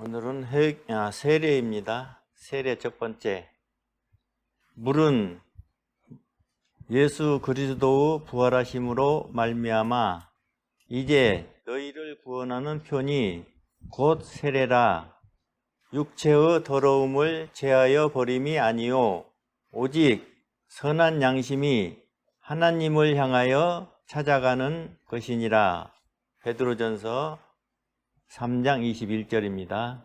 오늘은 세례입니다. 세례 첫 번째. 물은 예수 그리스도의 부활하심으로 말미암아 이제 너희를 구원하는 편이 곧 세례라. 육체의 더러움을 제하여 버림이 아니요 오직 선한 양심이 하나님을 향하여 찾아가는 것이니라. 베드로전서 3장 21절입니다.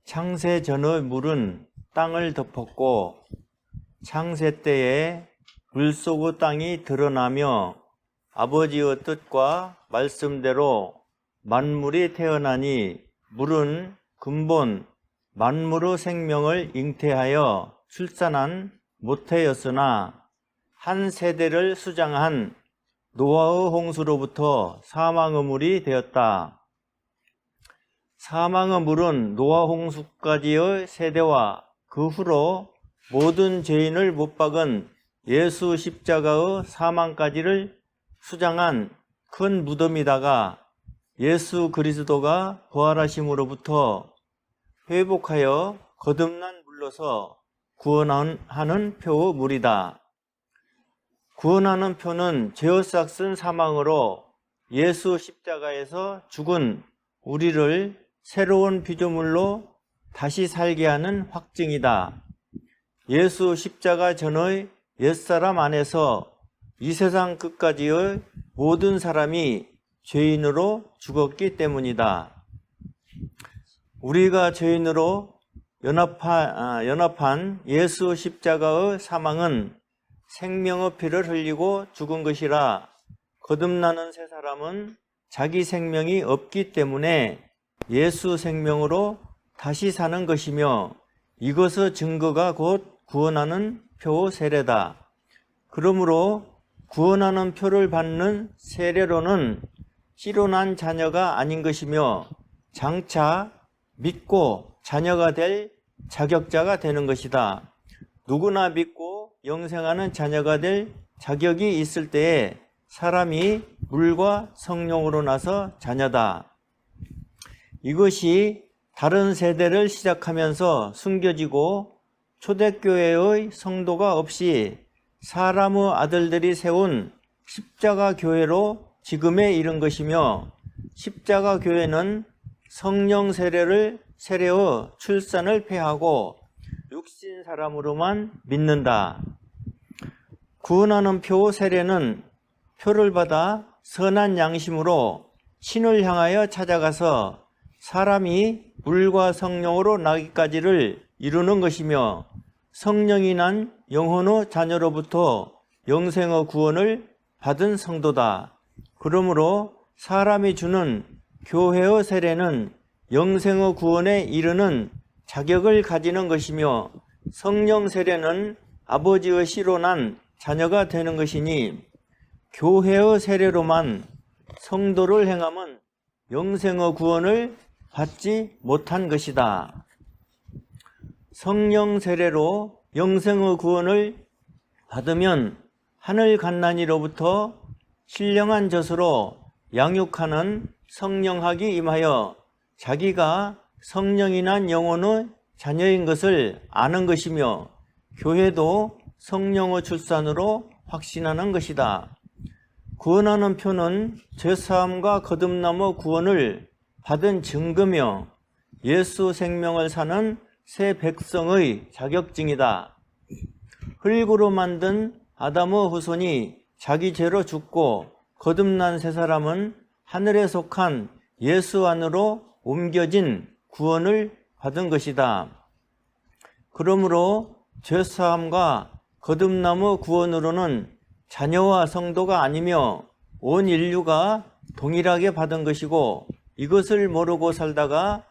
창세 전의 물은 땅을 덮었고 창세 때에 물속의 땅이 드러나며 아버지의 뜻과 말씀대로 만물이 태어나니 물은 근본 만물의 생명을 잉태하여 출산한 모태였으나 한 세대를 수장한 노아의 홍수로부터 사망의 물이 되었다. 사망의 물은 노아 홍수까지의 세대와 그 후로 모든 죄인을 못 박은 예수 십자가의 사망까지를 수장한 큰 무덤이다가 예수 그리스도가 부활하심으로부터 회복하여 거듭난 물로서 구원하는 표의 물이다. 구원하는 표는 죄의 싹슨 사망으로 예수 십자가에서 죽은 우리를 새로운 피조물로 다시 살게 하는 확증이다. 예수 십자가 전의 옛사람 안에서 이 세상 끝까지의 모든 사람이 죄인으로 죽었기 때문이다. 우리가 죄인으로 연합한 예수 십자가의 사망은 생명의 피를 흘리고 죽은 것이라. 거듭나는 새 사람은 자기 생명이 없기 때문에 예수 생명으로 다시 사는 것이며 이것의 증거가 곧 구원하는 표 세례다. 그러므로 구원하는 표를 받는 세례로는 씨로 난 자녀가 아닌 것이며 장차 믿고 자녀가 될 자격자가 되는 것이다. 누구나 믿고 영생하는 자녀가 될 자격이 있을 때에 사람이 물과 성령으로 나서 자녀다. 이것이 다른 세대를 시작하면서 숨겨지고 초대교회의 성도가 없이 사람의 아들들이 세운 십자가 교회로 지금에 이른 것이며 십자가 교회는 성령 세례의 출산을 폐하고 육신 사람으로만 믿는다. 구원하는 표 세례는 표를 받아 선한 양심으로 신을 향하여 찾아가서 사람이 물과 성령으로 나기까지를 이루는 것이며 성령이 난 영혼의 자녀로부터 영생의 구원을 받은 성도다. 그러므로 사람이 주는 교회의 세례는 영생의 구원에 이르는 자격을 가지는 것이며 성령 세례는 아버지의 씨로 난 자녀가 되는 것이니 교회의 세례로만 성도를 행함은 영생의 구원을 받지 못한 것이다. 성령 세례로 영생의 구원을 받으면 하늘 갓난이로부터 신령한 젖으로 양육하는 성령학이 임하여 자기가 성령이 난 영혼의 자녀인 것을 아는 것이며 교회도 성령의 출산으로 확신하는 것이다. 구원하는 표는 죄사함과 거듭남의 구원을 받은 증거며 예수 생명을 사는 새 백성의 자격증이다. 흙으로 만든 아담의 후손이 자기 죄로 죽고 거듭난 새 사람은 하늘에 속한 예수 안으로 옮겨진 구원을 받은 것이다. 그러므로 죄사함과 거듭남의 구원으로는 자녀와 성도가 아니며 온 인류가 동일하게 받은 것이고 이것을 모르고 살다가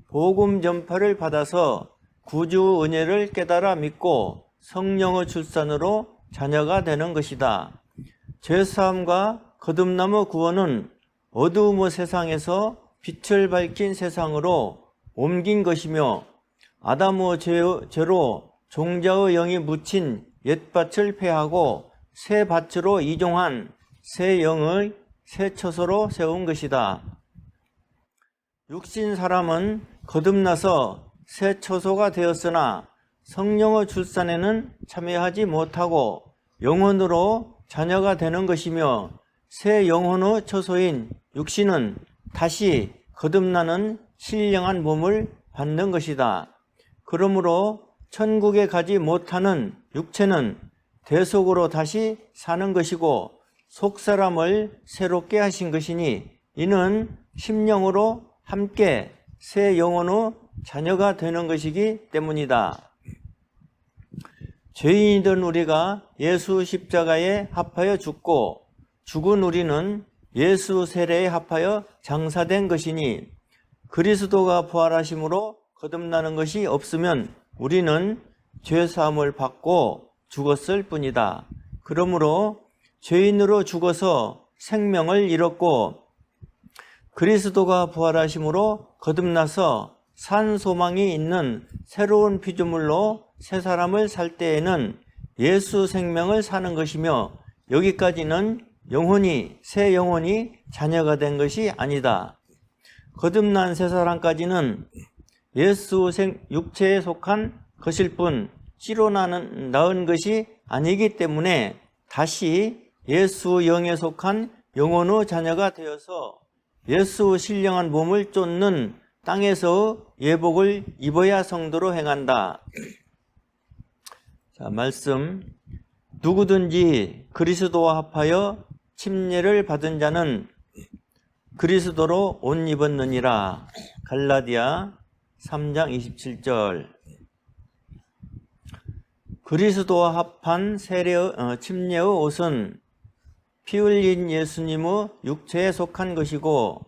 복음 전파를 받아서 구주 은혜를 깨달아 믿고 성령의 출산으로 자녀가 되는 것이다. 죄사함과 거듭남의 구원은 어두움의 세상에서 빛을 밝힌 세상으로 옮긴 것이며 아담의 죄로 종자의 영이 묻힌 옛밭을 폐하고 새 밭으로 이종한 새 영의 새 처소로 세운 것이다. 육신 사람은 거듭나서 새 처소가 되었으나 성령의 출산에는 참여하지 못하고 영혼으로 자녀가 되는 것이며 새 영혼의 처소인 육신은 다시 거듭나는 신령한 몸을 받는 것이다. 그러므로 천국에 가지 못하는 육체는 대속으로 다시 사는 것이고 속사람을 새롭게 하신 것이니 이는 심령으로 함께 새 영혼의 자녀가 되는 것이기 때문이다. 죄인이던 우리가 예수 십자가에 합하여 죽고 죽은 우리는 예수 세례에 합하여 장사된 것이니 그리스도가 부활하심으로 거듭나는 것이 없으면 우리는 죄사함을 받고 죽었을 뿐이다. 그러므로 죄인으로 죽어서 생명을 잃었고 그리스도가 부활하심으로 거듭나서 산 소망이 있는 새로운 피조물로 새 사람을 살 때에는 예수 생명을 사는 것이며 여기까지는 새 영혼이 자녀가 된 것이 아니다. 거듭난 새 사람까지는 예수 육체에 속한 것일 뿐 씨로 낳은 것이 아니기 때문에 다시 예수 영에 속한 영혼의 자녀가 되어서 예수 신령한 몸을 쫓는 땅에서 예복을 입어야 성도로 행한다. 자, 말씀. 누구든지 그리스도와 합하여 침례를 받은 자는 그리스도로 옷 입었느니라. 갈라디아 3장 27절. 그리스도와 합한 침례의 옷은 피 흘린 예수님의 육체에 속한 것이고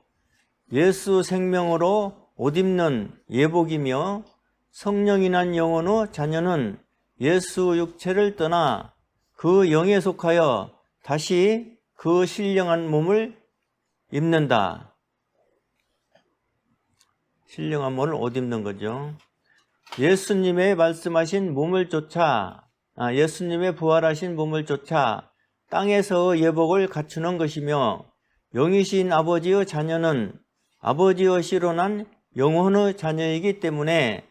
예수 생명으로 옷 입는 예복이며 성령이 난 영혼의 자녀는 예수 육체를 떠나 그 영에 속하여 다시 그 신령한 몸을 입는다. 신령한 몸을 옷 입는 거죠. 예수님의 말씀하신 몸을 쫓아 예수님의 부활하신 몸을 쫓아 땅에서 예복을 갖추는 것이며 영이신 아버지의 자녀는 아버지의 씨로 난 영혼의 자녀이기 때문에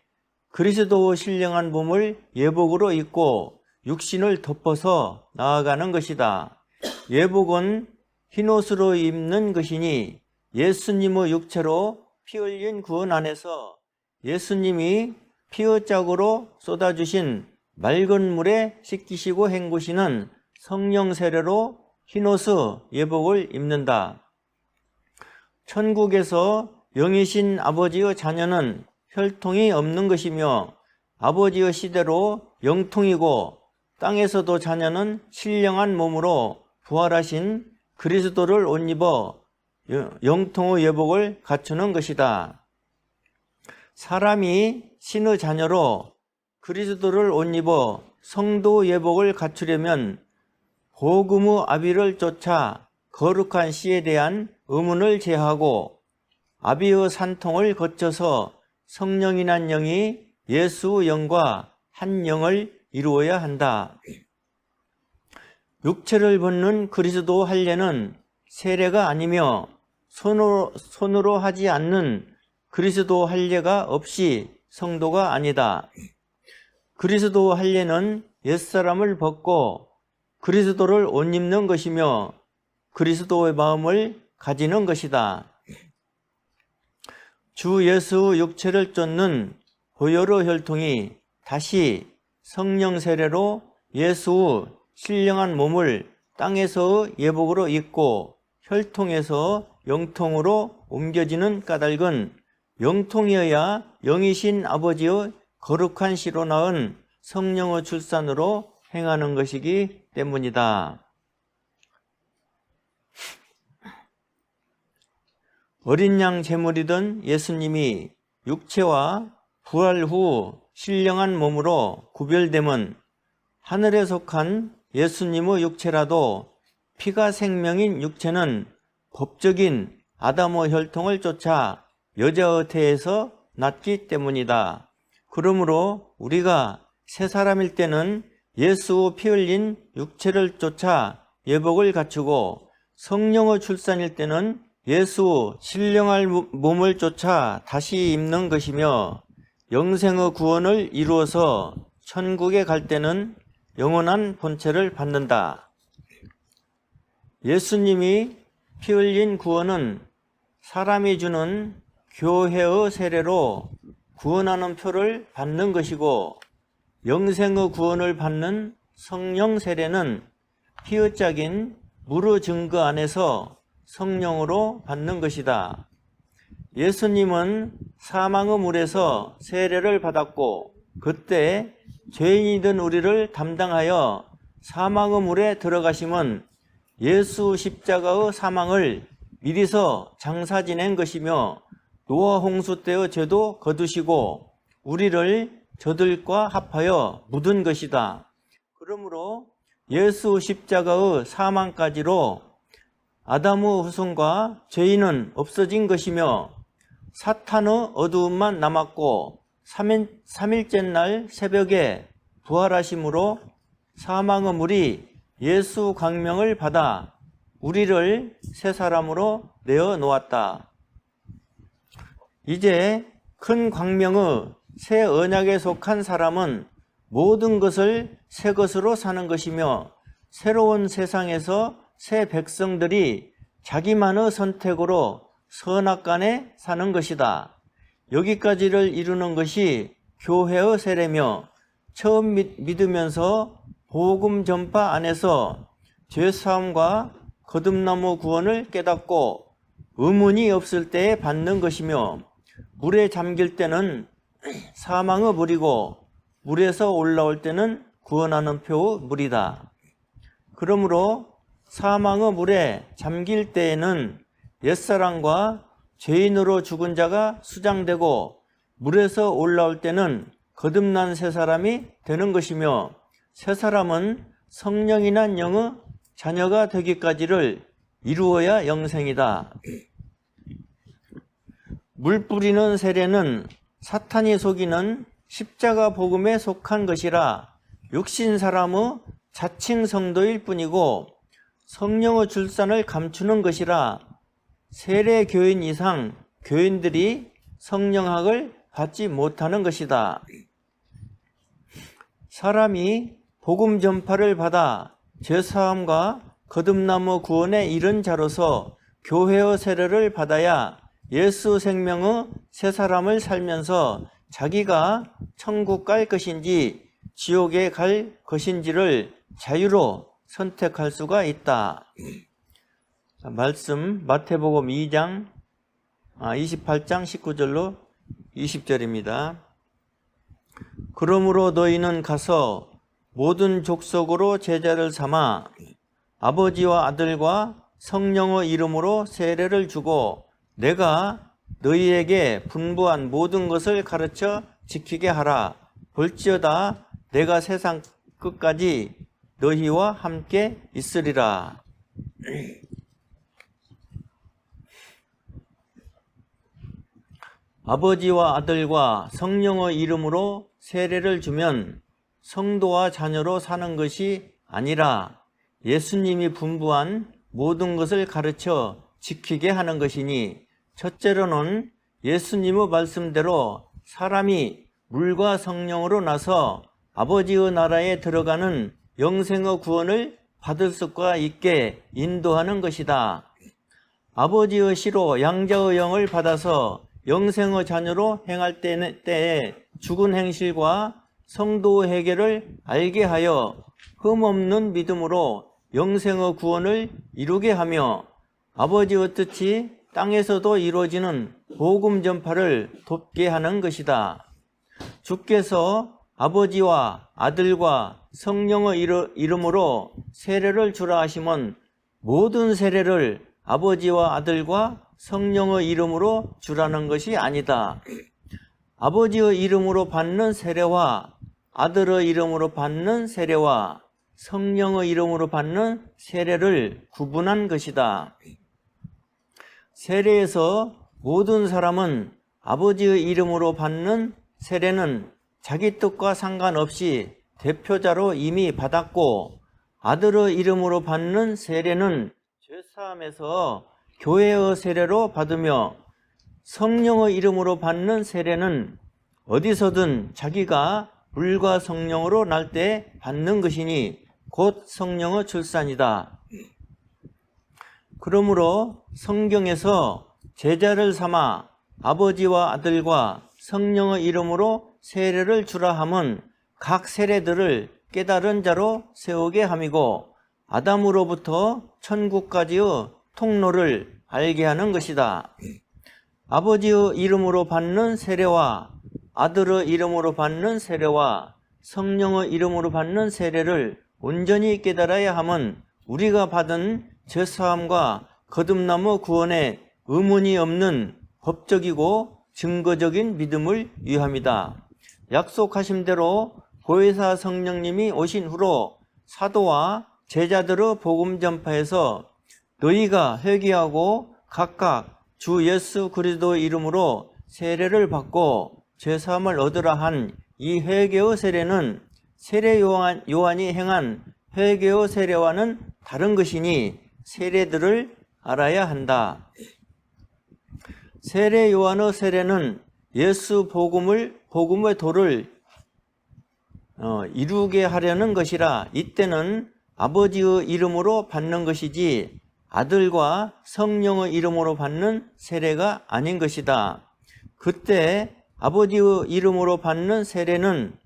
그리스도의 신령한 몸을 예복으로 입고 육신을 덮어서 나아가는 것이다. 예복은 흰옷으로 입는 것이니 예수님의 육체로 피 흘린 구원 안에서 예수님이 피의 짝으로 쏟아주신 맑은 물에 씻기시고 헹구시는 성령 세례로 흰옷의 예복을 입는다. 천국에서 영이신 아버지의 자녀는 혈통이 없는 것이며 아버지의 시대로 영통이고 땅에서도 자녀는 신령한 몸으로 부활하신 그리스도를 옷 입어 영통의 예복을 갖추는 것이다. 사람이 신의 자녀로 그리스도를 옷 입어 성도 예복을 갖추려면 복음의 아비를 쫓아 거룩한 씨에 대한 의문을 제하고 아비의 산통을 거쳐서 성령이 난 영이 예수 영과 한 영을 이루어야 한다. 육체를 벗는 그리스도 할례는 세례가 아니며 손으로 하지 않는 그리스도 할례가 없이 성도가 아니다. 그리스도 할례는 옛사람을 벗고 그리스도를 옷 입는 것이며 그리스도의 마음을 가지는 것이다. 주 예수 육체를 쫓는 보혈의 혈통이 다시 성령 세례로 예수 신령한 몸을 땅에서 예복으로 입고 혈통에서 영통으로 옮겨지는 까닭은 영통이어야 영이신 아버지의 거룩한 씨로 낳은 성령의 출산으로 행하는 것이기 때문이다. 어린 양 제물이던 예수님이 육체와 부활 후 신령한 몸으로 구별됨은 하늘에 속한 예수님의 육체라도 피가 생명인 육체는 법적인 아담의 혈통을 쫓아 여자의 태에서 났기 때문이다. 그러므로 우리가 새 사람일 때는 예수 피 흘린 육체를 쫓아 예복을 갖추고 성령의 출산일 때는 예수 신령할 몸을 쫓아 다시 입는 것이며 영생의 구원을 이루어서 천국에 갈 때는 영원한 본체를 받는다. 예수님이 피 흘린 구원은 사람이 주는 교회의 세례로 구원하는 표를 받는 것이고, 영생의 구원을 받는 성령 세례는 피의 짝인 무르 증거 안에서 성령으로 받는 것이다. 예수님은 사망의 물에서 세례를 받았고, 그때 죄인이던 우리를 담당하여 사망의 물에 들어가심은 예수 십자가의 사망을 미리서 장사 지낸 것이며, 노아 홍수 때의 죄도 거두시고 우리를 저들과 합하여 묻은 것이다. 그러므로 예수 십자가의 사망까지로 아담의 후손과 죄인은 없어진 것이며, 사탄의 어두움만 남았고 3일째 날 새벽에 부활하심으로 사망의 물이 예수 광명을 받아 우리를 새 사람으로 내어 놓았다. 이제 큰 광명의 새 언약에 속한 사람은 모든 것을 새 것으로 사는 것이며, 새로운 세상에서 새 백성들이 자기만의 선택으로 선악간에 사는 것이다. 여기까지를 이루는 것이 교회의 세례며, 처음 믿으면서 복음 전파 안에서 죄사함과 거듭나무 구원을 깨닫고 의문이 없을 때에 받는 것이며, 물에 잠길 때는 사망의 물이고 물에서 올라올 때는 구원하는 표의 물이다. 그러므로 사망의 물에 잠길 때에는 옛사람과 죄인으로 죽은 자가 수장되고, 물에서 올라올 때는 거듭난 새 사람이 되는 것이며, 새 사람은 성령이 난 영의 자녀가 되기까지를 이루어야 영생이다. 물 뿌리는 세례는 사탄이 속이는 십자가 복음에 속한 것이라 육신 사람의 자칭 성도일 뿐이고, 성령의 출산을 감추는 것이라 세례 교인 이상 교인들이 성령학을 받지 못하는 것이다. 사람이 복음 전파를 받아 죄사함과 거듭나무 구원에 이른 자로서 교회의 세례를 받아야 예수 생명의 새 사람을 살면서 자기가 천국 갈 것인지 지옥에 갈 것인지를 자유로 선택할 수가 있다. 말씀 마태복음 28장 19절로 20절입니다. 그러므로 너희는 가서 모든 족속으로 제자를 삼아 아버지와 아들과 성령의 이름으로 세례를 주고 내가 너희에게 분부한 모든 것을 가르쳐 지키게 하라. 볼지어다 내가 세상 끝까지 너희와 함께 있으리라. 아버지와 아들과 성령의 이름으로 세례를 주면 성도와 자녀로 사는 것이 아니라 예수님이 분부한 모든 것을 가르쳐 지키게 하는 것이니, 첫째로는 예수님의 말씀대로 사람이 물과 성령으로 나서 아버지의 나라에 들어가는 영생의 구원을 받을 수가 있게 인도하는 것이다. 아버지의 시로 양자의 영을 받아서 영생의 자녀로 행할 때에 죽은 행실과 성도의 해결을 알게 하여 흠없는 믿음으로 영생의 구원을 이루게 하며, 아버지의 뜻이 땅에서도 이루어지는 복음 전파를 돕게 하는 것이다. 주께서 아버지와 아들과 성령의 이름으로 세례를 주라 하시면 모든 세례를 아버지와 아들과 성령의 이름으로 주라는 것이 아니다. 아버지의 이름으로 받는 세례와 아들의 이름으로 받는 세례와 성령의 이름으로 받는 세례를 구분한 것이다. 세례에서 모든 사람은 아버지의 이름으로 받는 세례는 자기 뜻과 상관없이 대표자로 이미 받았고, 아들의 이름으로 받는 세례는 죄사함에서 교회의 세례로 받으며 성령의 이름으로 받는 세례는 어디서든 자기가 물과 성령으로 날 때 받는 것이니 곧 성령의 출산이다. 그러므로 성경에서 제자를 삼아 아버지와 아들과 성령의 이름으로 세례를 주라 함은 각 세례들을 깨달은 자로 세우게 함이고 아담으로부터 천국까지의 통로를 알게 하는 것이다. 아버지의 이름으로 받는 세례와 아들의 이름으로 받는 세례와 성령의 이름으로 받는 세례를 온전히 깨달아야 함은 우리가 받은 죄사함과 거듭남의 구원에 의문이 없는 법적이고 증거적인 믿음을 위함이다. 약속하신 대로 보혜사 성령님이 오신 후로 사도와 제자들의 복음 전파에서 너희가 회개하고 각각 주 예수 그리스도의 이름으로 세례를 받고 죄사함을 얻으라 한 이 회개의 세례는 세례 요한이 행한 회개의 세례와는 다른 것이니 세례들을 알아야 한다. 세례 요한의 세례는 예수 복음의 도를 이루게 하려는 것이라 이때는 아버지의 이름으로 받는 것이지 아들과 성령의 이름으로 받는 세례가 아닌 것이다. 그때 아버지의 이름으로 받는 세례는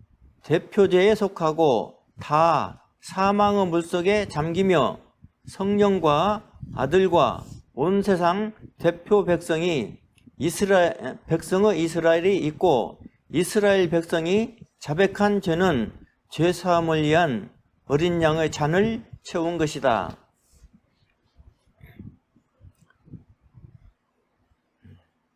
대표죄에 속하고 다 사망의 물속에 잠기며 성령과 아들과 온 세상 대표 백성의 이스라엘이 있고 이스라엘 백성이 자백한 죄는 죄사함을 위한 어린 양의 잔을 채운 것이다.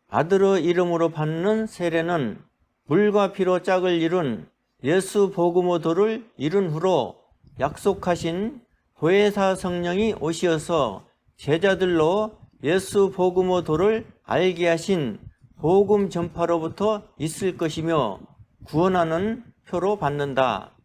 아들의 이름으로 받는 세례는 물과 피로 짝을 이룬 예수 복음의 도를 이룬 후로 약속하신 보혜사 성령이 오시어서 제자들로 예수 복음의 도를 알게 하신 복음 전파로부터 있을 것이며 구원하는 표로 받는다.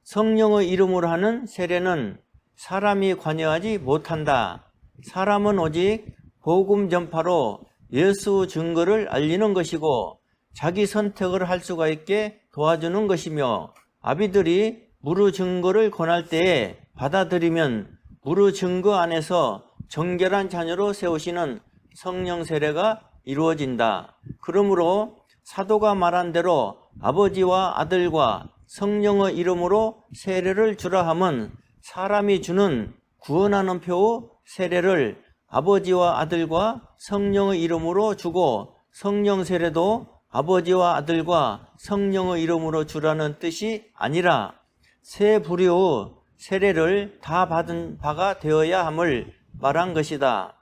성령의 이름으로 하는 세례는 사람이 관여하지 못한다. 사람은 오직 복음 전파로 예수 증거를 알리는 것이고 자기 선택을 할 수가 있게 도와주는 것이며 아비들이 무르 증거를 권할 때에 받아들이면 무르 증거 안에서 정결한 자녀로 세우시는 성령 세례가 이루어진다. 그러므로 사도가 말한 대로 아버지와 아들과 성령의 이름으로 세례를 주라 함은 사람이 주는 구원하는 표의 세례를 아버지와 아들과 성령의 이름으로 주고 성령 세례도 아버지와 아들과 성령의 이름으로 주라는 뜻이 아니라 세 부류의 세례를 다 받은 바가 되어야 함을 말한 것이다.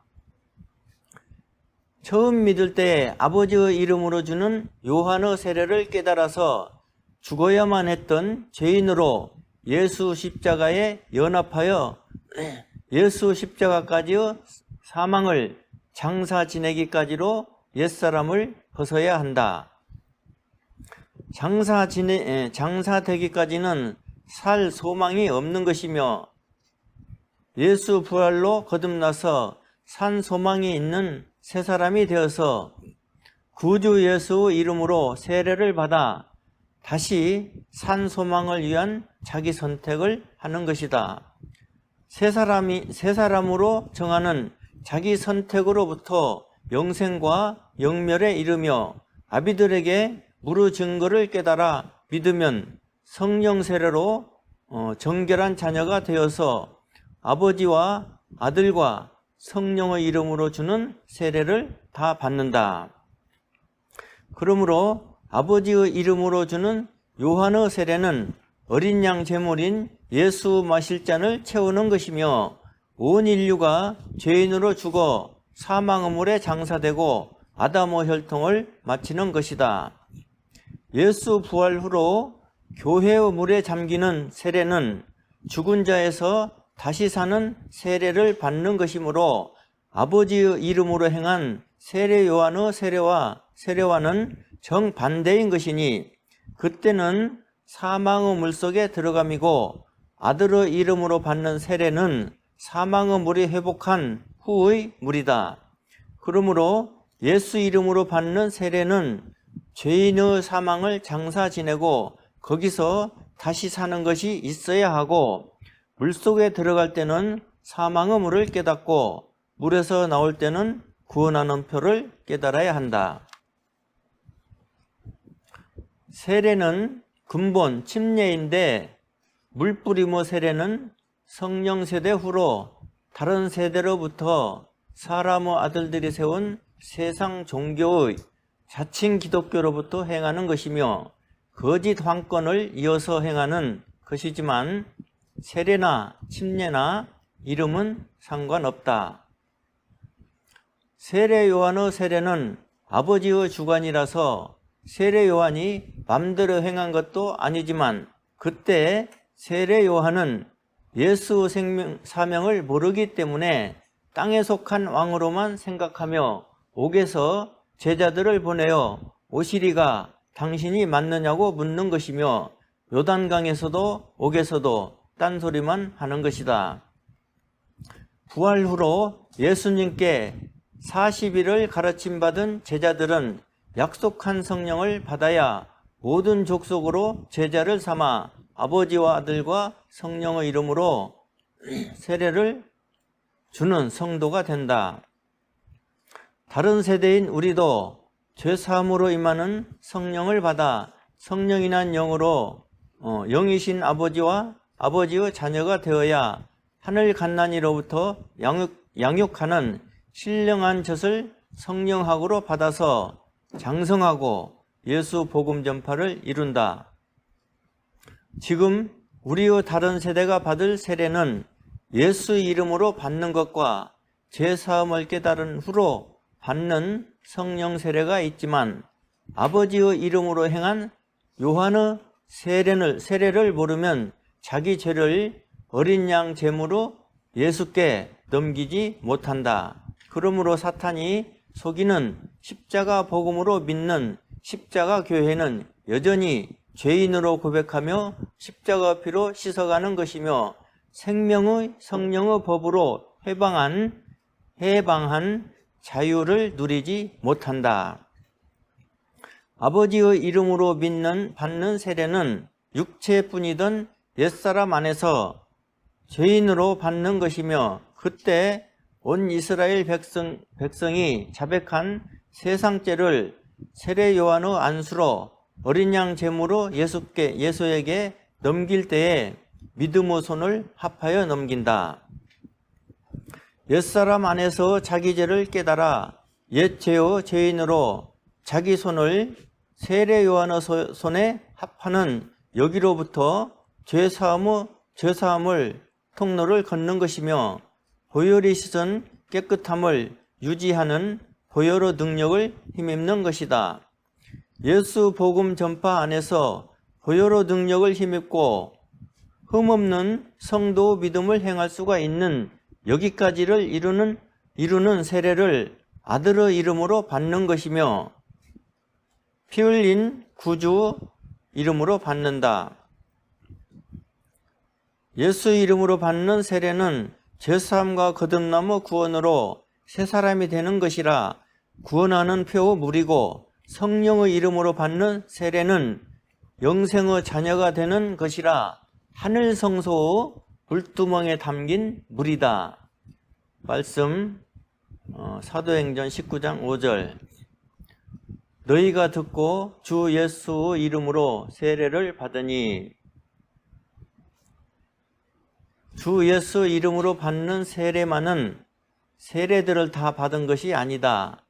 처음 믿을 때 아버지의 이름으로 주는 요한의 세례를 깨달아서 죽어야만 했던 죄인으로 예수 십자가에 연합하여 예수 십자가까지의 사망을 장사 지내기까지로 옛사람을 벗어야 한다. 장사되기까지는 살 소망이 없는 것이며 예수 부활로 거듭나서 산 소망이 있는 새 사람이 되어서 구주 예수의 이름으로 세례를 받아 다시 산 소망을 위한 자기 선택을 하는 것이다. 새 사람으로 정하는 자기 선택으로부터 영생과 영멸에 이르며 아비들에게 무르 증거를 깨달아 믿으면 성령 세례로 정결한 자녀가 되어서 아버지와 아들과 성령의 이름으로 주는 세례를 다 받는다. 그러므로 아버지의 이름으로 주는 요한의 세례는 어린 양 제물인 예수 마실 잔을 채우는 것이며 온 인류가 죄인으로 죽어 사망의 물에 장사되고 아담의 혈통을 마치는 것이다. 예수 부활 후로 교회의 물에 잠기는 세례는 죽은 자에서 다시 사는 세례를 받는 것이므로 아버지의 이름으로 행한 세례 요한의 세례와는 정반대인 것이니 그때는 사망의 물속에 들어감이고 아들의 이름으로 받는 세례는 사망의 물이 회복한 후의 물이다. 그러므로 예수 이름으로 받는 세례는 죄인의 사망을 장사 지내고 거기서 다시 사는 것이 있어야 하고, 물속에 들어갈 때는 사망의 물을 깨닫고 물에서 나올 때는 구원하는 표를 깨달아야 한다. 세례는 근본 침례인데 물뿌리모 세례는 성령 세대 후로 다른 세대로부터 사람의 아들들이 세운 세상 종교의 자칭 기독교로부터 행하는 것이며 거짓 황권을 이어서 행하는 것이지만 세례나 침례나 이름은 상관없다. 세례 요한의 세례는 아버지의 주관이라서 세례 요한이 맘대로 행한 것도 아니지만, 그때 세례 요한은 예수 사명을 모르기 때문에 땅에 속한 왕으로만 생각하며 옥에서 제자들을 보내어 오시리가 당신이 맞느냐고 묻는 것이며, 요단강에서도 옥에서도 딴소리만 하는 것이다. 부활 후로 예수님께 40일을 가르침받은 제자들은 약속한 성령을 받아야 모든 족속으로 제자를 삼아 아버지와 아들과 성령의 이름으로 세례를 주는 성도가 된다. 다른 세대인 우리도 죄사함으로 임하는 성령을 받아 성령이란 영으로 영이신 아버지와 아버지의 자녀가 되어야 하늘 갓난이로부터 양육하는 신령한 젖을 성령학으로 받아서 장성하고 예수 복음 전파를 이룬다. 지금 우리의 다른 세대가 받을 세례는 예수 이름으로 받는 것과 죄사함을 깨달은 후로 받는 성령 세례가 있지만, 아버지의 이름으로 행한 요한의 세례를 모르면 자기 죄를 어린 양 제물로 예수께 넘기지 못한다. 그러므로 사탄이 속이는 십자가 복음으로 믿는 십자가 교회는 여전히 죄인으로 고백하며 십자가 피로 씻어가는 것이며, 생명의 성령의 법으로 해방한 자유를 누리지 못한다. 아버지의 이름으로 받는 세례는 육체뿐이던 옛사람 안에서 죄인으로 받는 것이며, 그때 온 이스라엘 백성이 자백한 세상죄를 세례 요한의 안수로 어린 양 제물로 예수에게 넘길 때에 믿음의 손을 합하여 넘긴다. 옛사람 안에서 자기 죄를 깨달아 옛 죄의 죄인으로 자기 손을 세례 요한의 손에 합하는 여기로부터 죄사함을 통로를 걷는 것이며, 보혈이 씻은 깨끗함을 유지하는 보혈의 능력을 힘입는 것이다. 예수 복음 전파 안에서 보혈의 능력을 힘입고 흠없는 성도 믿음을 행할 수가 있는 여기까지를 이루는 세례를 아들의 이름으로 받는 것이며, 피 흘린 구주 이름으로 받는다. 예수 이름으로 받는 세례는 죄사함과 거듭남의 구원으로 새 사람이 되는 것이라 구원하는 표의 물이고, 성령의 이름으로 받는 세례는 영생의 자녀가 되는 것이라 하늘 성소의 불두멍에 담긴 물이다. 말씀 사도행전 19장 5절. 너희가 듣고 주 예수의 이름으로 세례를 받으니, 주 예수 이름으로 받는 세례만은 세례들을 다 받은 것이 아니다.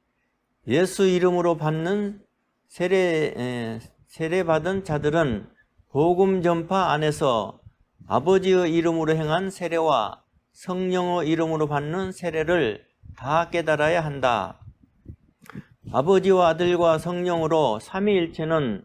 예수 이름으로 받는 세례 받은 자들은 복음 전파 안에서 아버지의 이름으로 행한 세례와 성령의 이름으로 받는 세례를 다 깨달아야 한다. 아버지와 아들과 성령으로 삼위일체는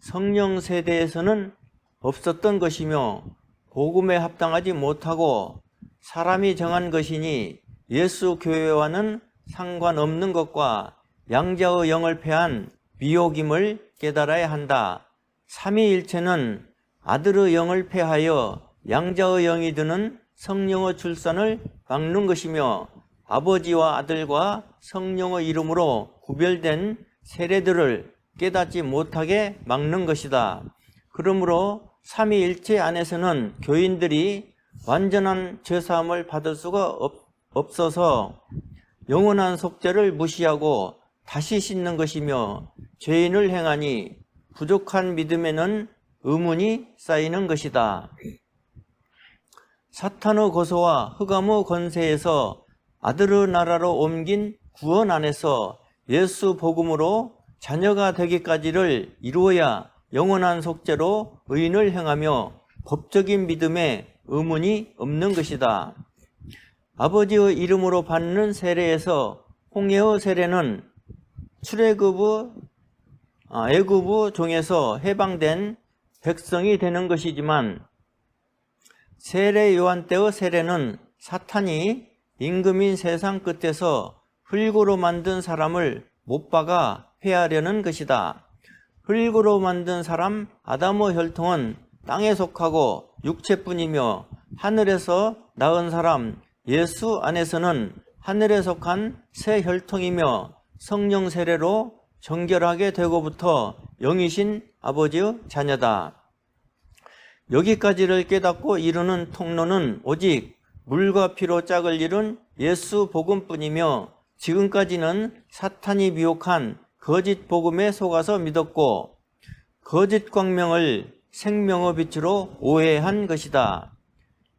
성령 세대에서는 없었던 것이며 복음에 합당하지 못하고 사람이 정한 것이니, 예수 교회와는 상관없는 것과 양자의 영을 패한 미혹임을 깨달아야 한다. 삼위일체는 아들의 영을 패하여 양자의 영이 드는 성령의 출산을 막는 것이며, 아버지와 아들과 성령의 이름으로 구별된 세례들을 깨닫지 못하게 막는 것이다. 그러므로 삼위일체 안에서는 교인들이 완전한 죄사함을 받을 수가 없어서 영원한 속죄를 무시하고 다시 씻는 것이며, 죄인을 행하니 부족한 믿음에는 의문이 쌓이는 것이다. 사탄의 고소와 흑암의 권세에서 아들의 나라로 옮긴 구원 안에서 예수 복음으로 자녀가 되기까지를 이루어야 영원한 속죄로 의인을 행하며 법적인 믿음에 의문이 없는 것이다. 아버지의 이름으로 받는 세례에서 홍해의 세례는 애굽의 종에서 해방된 백성이 되는 것이지만, 세례 요한 때의 세례는 사탄이 임금인 세상 끝에서 흙으로 만든 사람을 못 박아 회하려는 것이다. 흙으로 만든 사람 아담의 혈통은 땅에 속하고 육체뿐이며, 하늘에서 낳은 사람 예수 안에서는 하늘에 속한 새 혈통이며 성령 세례로 정결하게 되고부터 영이신 아버지의 자녀다. 여기까지를 깨닫고 이루는 통로는 오직 물과 피로 짝을 이룬 예수 복음뿐이며, 지금까지는 사탄이 미혹한 거짓 복음에 속아서 믿었고 거짓 광명을 생명의 빛으로 오해한 것이다.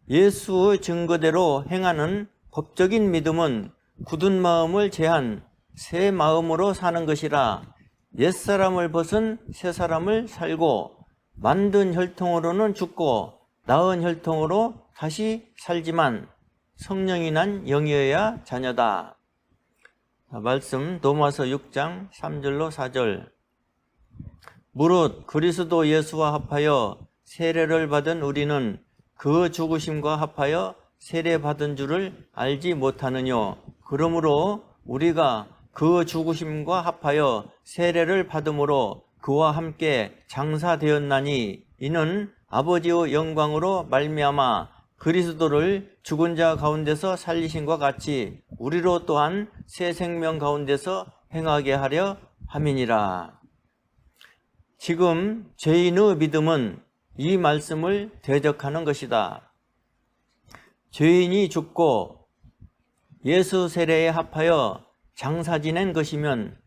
예수의 증거대로 행하는 법적인 믿음은 굳은 마음을 제한 새 마음으로 사는 것이라, 옛사람을 벗은 새 사람을 살고 만든 혈통으로는 죽고 낳은 혈통으로 다시 살지만 성령이 난 영이어야 자녀다. 말씀 로마서 6장 3절로 4절. 무릇 그리스도 예수와 합하여 세례를 받은 우리는 그 죽으심과 합하여 세례받은 줄을 알지 못하느뇨. 그러므로 우리가 그 죽으심과 합하여 세례를 받음으로 그와 함께 장사되었나니, 이는 아버지의 영광으로 말미암아 그리스도를 죽은 자 가운데서 살리신과 같이 우리로 또한 새 생명 가운데서 행하게 하려 함이니라. 지금 죄인의 믿음은 이 말씀을 대적하는 것이다. 죄인이 죽고 예수 세례에 합하여 장사 지낸 것이면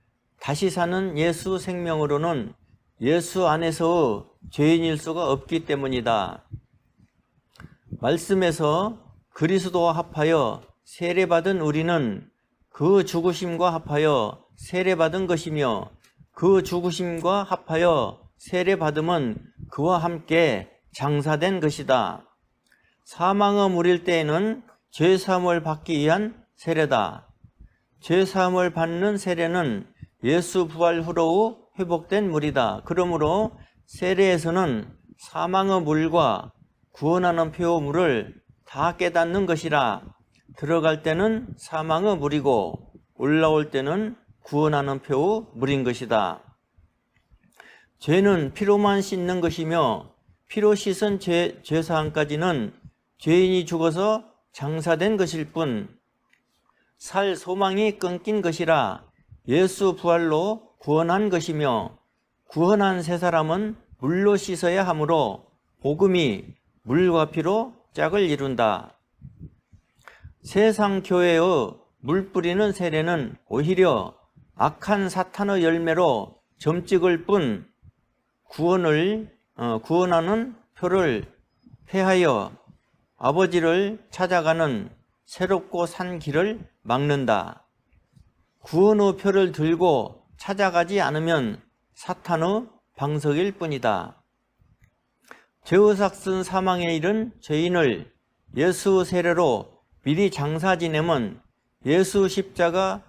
다시 사는 예수 생명으로는 예수 안에서의 죄인일 수가 없기 때문이다. 말씀에서 그리스도와 합하여 세례받은 우리는 그 죽으심과 합하여 세례받은 것이며, 그 죽으심과 합하여 세례받음은 그와 함께 장사된 것이다. 사망의 물일 때에는 죄사함을 받기 위한 세례다. 죄사함을 받는 세례는 예수 부활 후로 회복된 물이다. 그러므로 세례에서는 사망의 물과 구원하는 표물을 다 깨닫는 것이라, 들어갈 때는 사망의 물이고 올라올 때는 구원하는 표의 물인 것이다. 죄는 피로만 씻는 것이며, 피로 씻은 죄사함까지는 죄인이 죽어서 장사된 것일 뿐, 살 소망이 끊긴 것이라 예수 부활로 구원한 것이며, 구원한 새 사람은 물로 씻어야 하므로 복음이 물과 피로 짝을 이룬다. 세상 교회의 물 뿌리는 세례는 오히려 악한 사탄의 열매로 점 찍을 뿐, 구원하는 표를 폐하여 아버지를 찾아가는 새롭고 산 길을 막는다. 구원의 표를 들고 찾아가지 않으면 사탄의 방석일 뿐이다. 죄의 삭슨 사망에 이른 죄인을 예수 세례로 미리 장사 지내면 예수 십자가의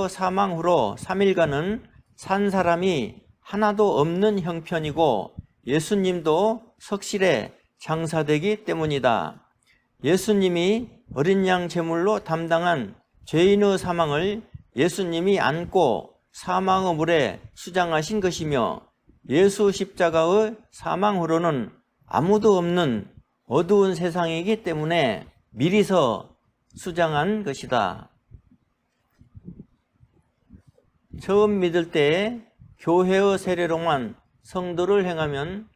사망 후로 3일간은 산 사람이 하나도 없는 형편이고, 예수님도 석실에 장사되기 때문이다. 예수님이 어린 양 제물로 담당한 죄인의 사망을 예수님이 안고 사망의 물에 수장하신 것이며, 예수 십자가의 사망 후로는 아무도 없는 어두운 세상이기 때문에 미리서 수장한 것이다. 처음 믿을 때에 교회의 세례로만 성도를 행하면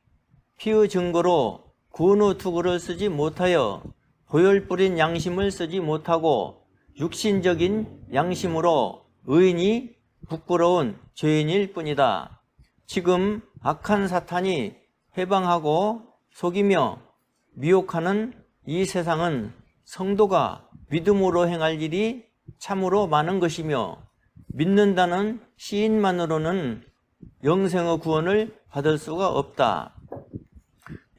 피의 증거로 구원의 투구를 쓰지 못하여 보혈 뿌린 양심을 쓰지 못하고 육신적인 양심으로 의인이 부끄러운 죄인일 뿐이다. 지금 악한 사탄이 해방하고 속이며 미혹하는 이 세상은 성도가 믿음으로 행할 일이 참으로 많은 것이며 믿는다는 시인만으로는 영생의 구원을 받을 수가 없다.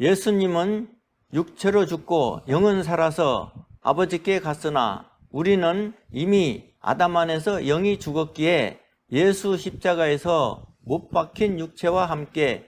예수님은 육체로 죽고 영은 살아서 아버지께 갔으나 우리는 이미 아담 안에서 영이 죽었기에 예수 십자가에서 못 박힌 육체와 함께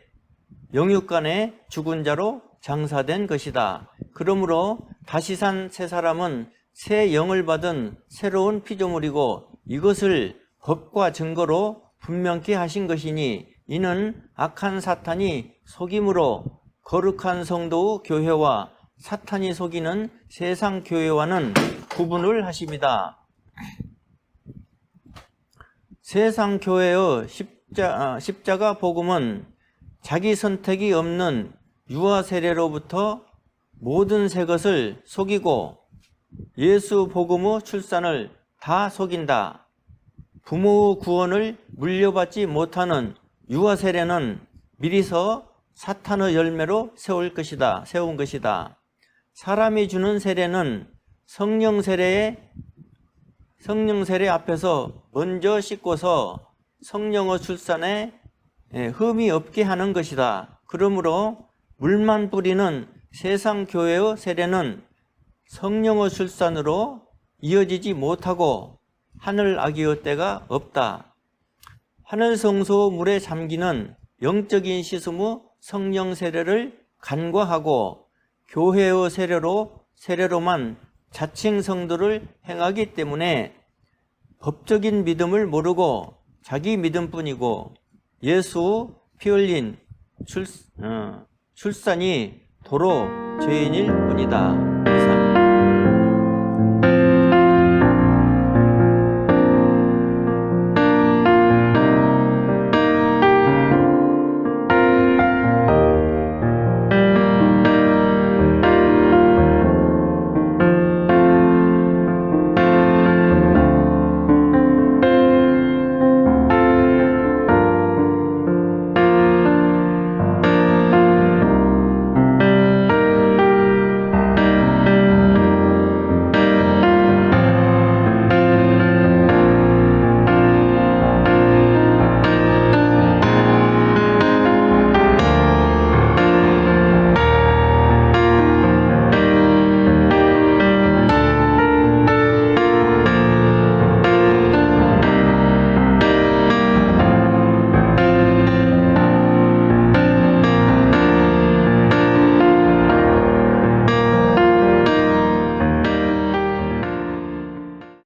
영육간에 죽은 자로 장사된 것이다. 그러므로 다시 산 새 사람은 새 영을 받은 새로운 피조물이고 이것을 법과 증거로 분명케 하신 것이니 이는 악한 사탄이 속임으로 거룩한 성도의 교회와 사탄이 속이는 세상 교회와는 구분을 하십니다. 세상 교회의 십자가 복음은 자기 선택이 없는 유아 세례로부터 모든 새 것을 속이고 예수 복음의 출산을 다 속인다. 부모의 구원을 물려받지 못하는 유아 세례는 미리서 사탄의 열매로 세운 것이다. 사람이 주는 세례는 성령 세례 앞에서 먼저 씻고서 성령의 출산에 흠이 없게 하는 것이다. 그러므로 물만 뿌리는 세상 교회의 세례는 성령의 출산으로 이어지지 못하고 하늘 아기의 때가 없다. 하늘 성소 물에 잠기는 영적인 씻음의 성령 세례를 간과하고 교회의 세례로만 자칭 성도를 행하기 때문에 법적인 믿음을 모르고 자기 믿음뿐이고 예수 피 흘린 출산이 도로 죄인일 뿐이다. 이상.